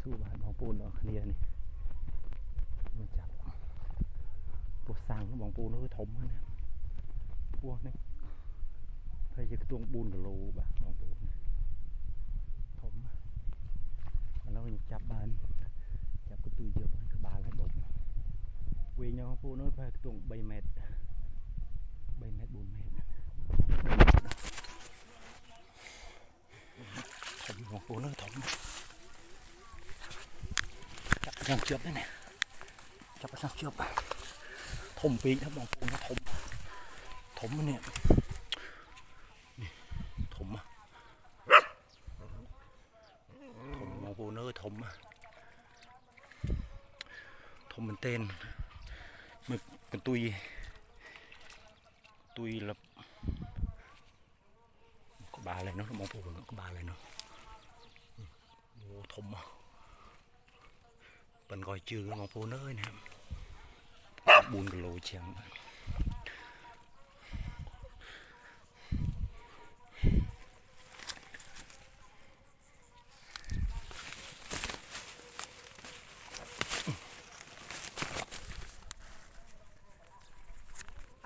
สู้บ้านบองปูนดอกเคลียนี่มันจับปวดสั่งบองปูนnóถมเนี่ยพวกนี้ใครจะตัวปูนกับโลแบบบองปูนถมแล้วมันจับบ้านจับกระตุยเยอะบ้านกระบาลให้ดมเวียนบองปูนnó phảiตัวใบเม็ด4 เมตรถมบองปูนnóถมจับไปทางเชือกได้เนี่ยจับไปทางเชือกถมปีครับบองปูนถมเนี่ยนี่ถมบองปูนเนื้อถมมันเต้นมันตุยแล้วก็บาเลยเนาะบองปูนก็บาเลยเนาะโอ้ถมเป็นgọi chưa bองปูนเอ้ยเนี่ย4 กิโลเชียง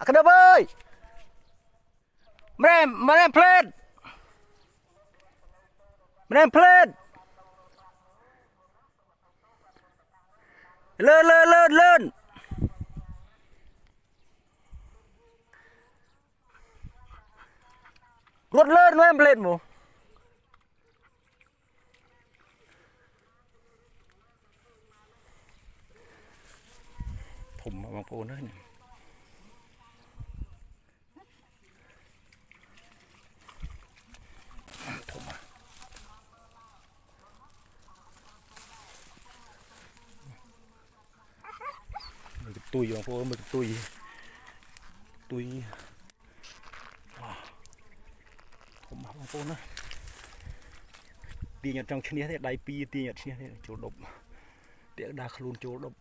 cái đứa ơi mà em plate lên rút lên mà em plate mù thùng bằng phô nữa nè tui bằng phô mình tui không bằng phô nữa tiền nhật trong chân thế đại pi tiền nhật thế chỗ độc tiền đa luôn chỗ độc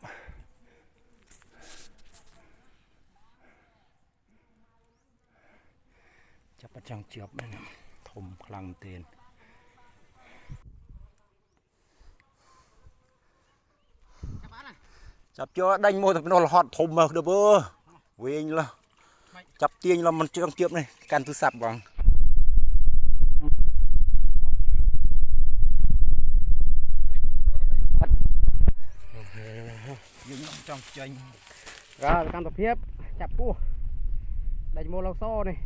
จับประจังเจียบนี่นะถมคลังเตียนจับเจอดังโมแต่เป็นหอดถมมาเด้อเบ้อเวียนละจับเตียนเรามันเจียงเจียบนี่การทุสับบังยิงจังจังก็การตบเพียบจับปูดังโมเราโซ่นี่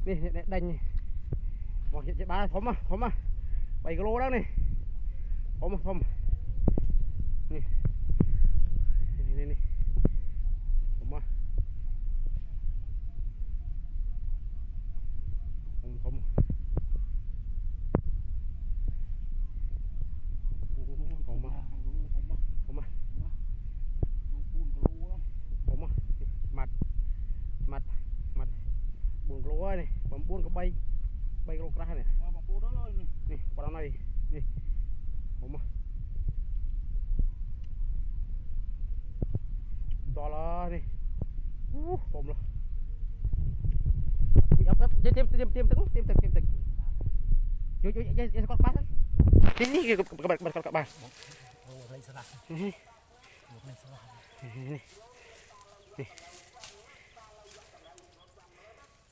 นี่ดังมองเห็นจะบ้าผม7 กิโลแล้วนี่ผมนี่ผมมัด4 กิโลนี่ผม4 กับ 3 กิโลกรัมเนี่ยนี่ปลาหน่อยนี่ผมต่อละนี่ผมละเอาเตรียมตึงอยู่กดบ้านนี่กดบ้าน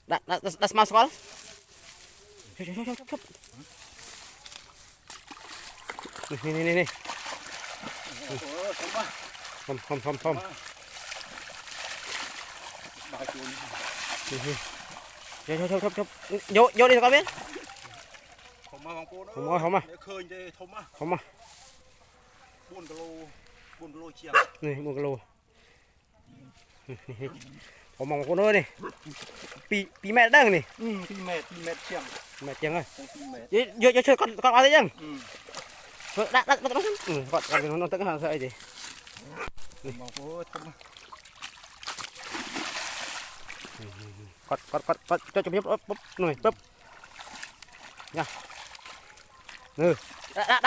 das mas kolนี่ทมโยđi con biếtผมมาของปูน ผมมาเคยจะทมอ่ะ ผมมา 4 กิโลเชียงนี่4 กิโลผมมองคนเลยนี่ปีแม่ดังนี่ปีเมตรเชียงแม่เจียงเลย เยอะช่วยก่อนอะไรยังดัดก่อนเป็นน้องตึ้งหางใส่ดินี่มองปูทมกดจะมีปุ๊บหน่อยปุ๊บเนี่ย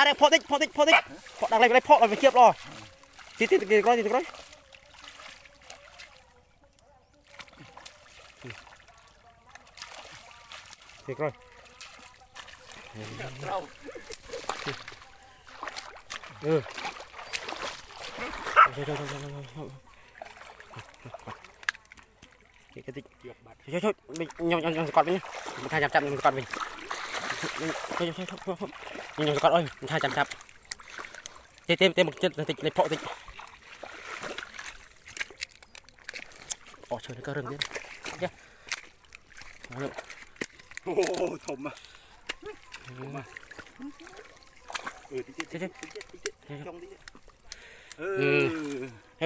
ได้พอติ๊กดังอะไรไปพอเราไปเทียบรอติดร้อย Thiệt rồi. cái tích เกือบบัด thôi mình nhom còn mình thay chậm mình còn mình thôi nhom còn ơi mình thay chậm thêm một chân tịch lấy phọ tịch chơi nó cơ rừng đấy nhá โอ้ถมอ่ะติ๊กจ้องดิไ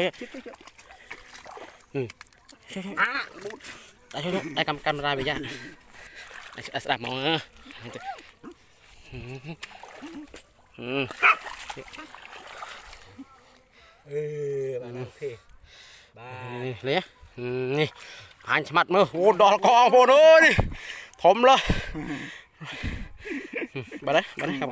ด้กำไรไปจ้ะสลับมองบ้านโอเคบ้าน เลยนี่ผ่านฉมัดมือโอ้ดอกกองโอ้โหนี่ผมเลยไปเลยครับ